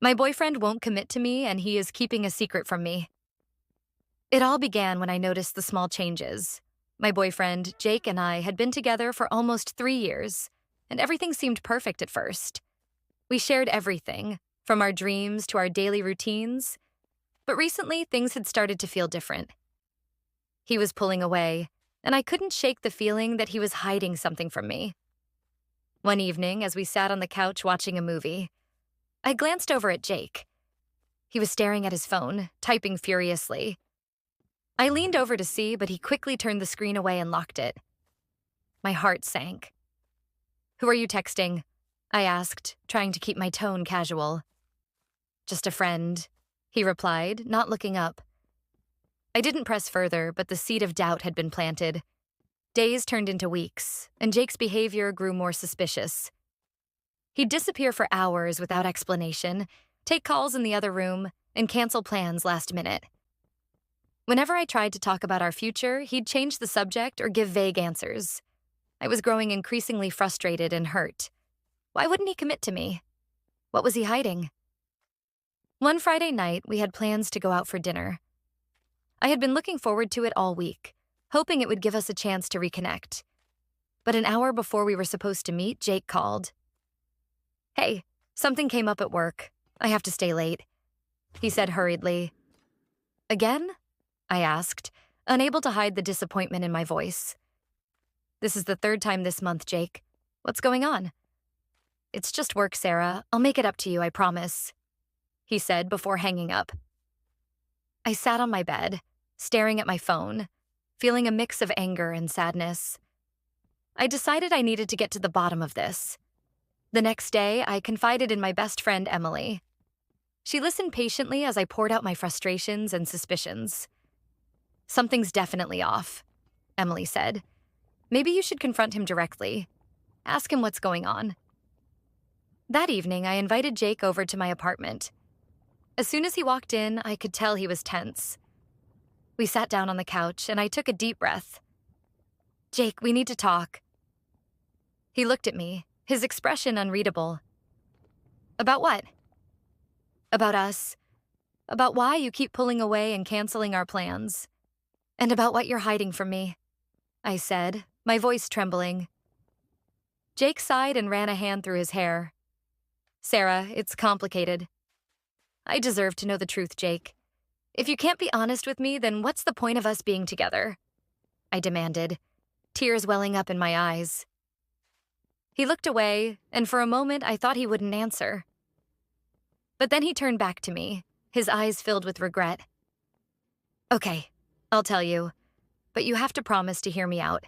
My boyfriend won't commit to me and he is keeping a secret from me. It all began when I noticed the small changes. My boyfriend, Jake, and I had been together for almost 3 years, and everything seemed perfect at first. We shared everything, from our dreams to our daily routines, but recently things had started to feel different. He was pulling away, and I couldn't shake the feeling that he was hiding something from me. One evening, as we sat on the couch watching a movie, I glanced over at Jake. He was staring at his phone, typing furiously. I leaned over to see, but he quickly turned the screen away and locked it. My heart sank. "Who are you texting?" I asked, trying to keep my tone casual. "Just a friend," he replied, not looking up. I didn't press further, but the seed of doubt had been planted. Days turned into weeks, and Jake's behavior grew more suspicious. He'd disappear for hours without explanation, take calls in the other room, and cancel plans last minute. Whenever I tried to talk about our future, he'd change the subject or give vague answers. I was growing increasingly frustrated and hurt. Why wouldn't he commit to me? What was he hiding? One Friday night, we had plans to go out for dinner. I had been looking forward to it all week, hoping it would give us a chance to reconnect. But an hour before we were supposed to meet, Jake called. "Hey, something came up at work. I have to stay late," he said hurriedly. "Again?" I asked, unable to hide the disappointment in my voice. "This is the third time this month, Jake. What's going on?" "It's just work, Sarah. I'll make it up to you, I promise," he said before hanging up. I sat on my bed, staring at my phone, feeling a mix of anger and sadness. I decided I needed to get to the bottom of this. The next day, I confided in my best friend, Emily. She listened patiently as I poured out my frustrations and suspicions. "Something's definitely off," Emily said. "Maybe you should confront him directly. Ask him what's going on." That evening, I invited Jake over to my apartment. As soon as he walked in, I could tell he was tense. We sat down on the couch, and I took a deep breath. "Jake, we need to talk." He looked at me, his expression unreadable. "About what?" "About us. About why you keep pulling away and canceling our plans. And about what you're hiding from me," I said, my voice trembling. Jake sighed and ran a hand through his hair. "Sarah, it's complicated. I deserve to know the truth, Jake. If you can't be honest with me, then what's the point of us being together?" I demanded, tears welling up in my eyes. He looked away, and for a moment I thought he wouldn't answer. But then he turned back to me, his eyes filled with regret. "Okay, I'll tell you, but you have to promise to hear me out."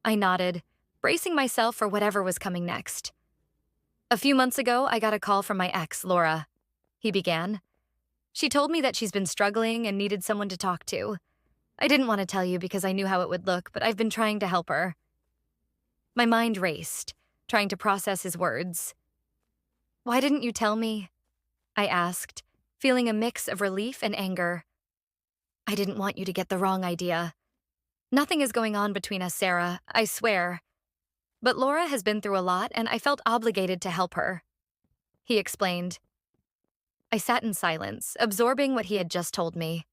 I nodded, bracing myself for whatever was coming next. "A few months ago, I got a call from my ex, Laura," he began. "She told me that she's been struggling and needed someone to talk to. I didn't want to tell you because I knew how it would look, but I've been trying to help her." My mind raced, trying to process his words. "Why didn't you tell me?" I asked, feeling a mix of relief and anger. "I didn't want you to get the wrong idea. Nothing is going on between us, Sarah, I swear. But Laura has been through a lot, and I felt obligated to help her," he explained. I sat in silence, absorbing what he had just told me.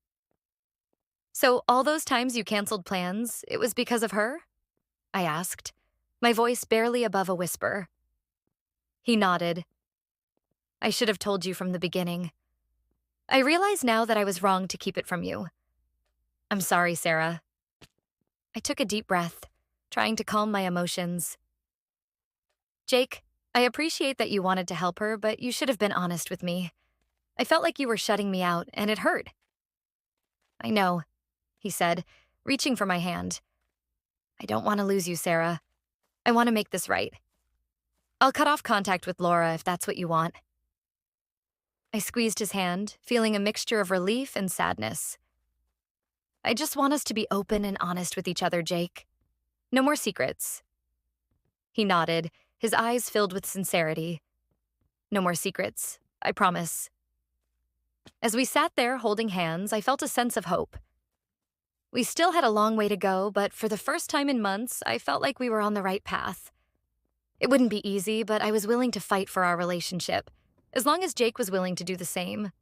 "So all those times you canceled plans, it was because of her?" I asked, my voice barely above a whisper. He nodded. "I should have told you from the beginning. I realize now that I was wrong to keep it from you. I'm sorry, Sarah." I took a deep breath, trying to calm my emotions. "Jake, I appreciate that you wanted to help her, but you should have been honest with me. I felt like you were shutting me out, and it hurt." "I know," he said, reaching for my hand. "I don't want to lose you, Sarah. I want to make this right. I'll cut off contact with Laura if that's what you want." I squeezed his hand, feeling a mixture of relief and sadness. "I just want us to be open and honest with each other, Jake. No more secrets." He nodded, his eyes filled with sincerity. "No more secrets, I promise." As we sat there holding hands, I felt a sense of hope. We still had a long way to go, but for the first time in months, I felt like we were on the right path. It wouldn't be easy, but I was willing to fight for our relationship, As long as Jake was willing to do the same,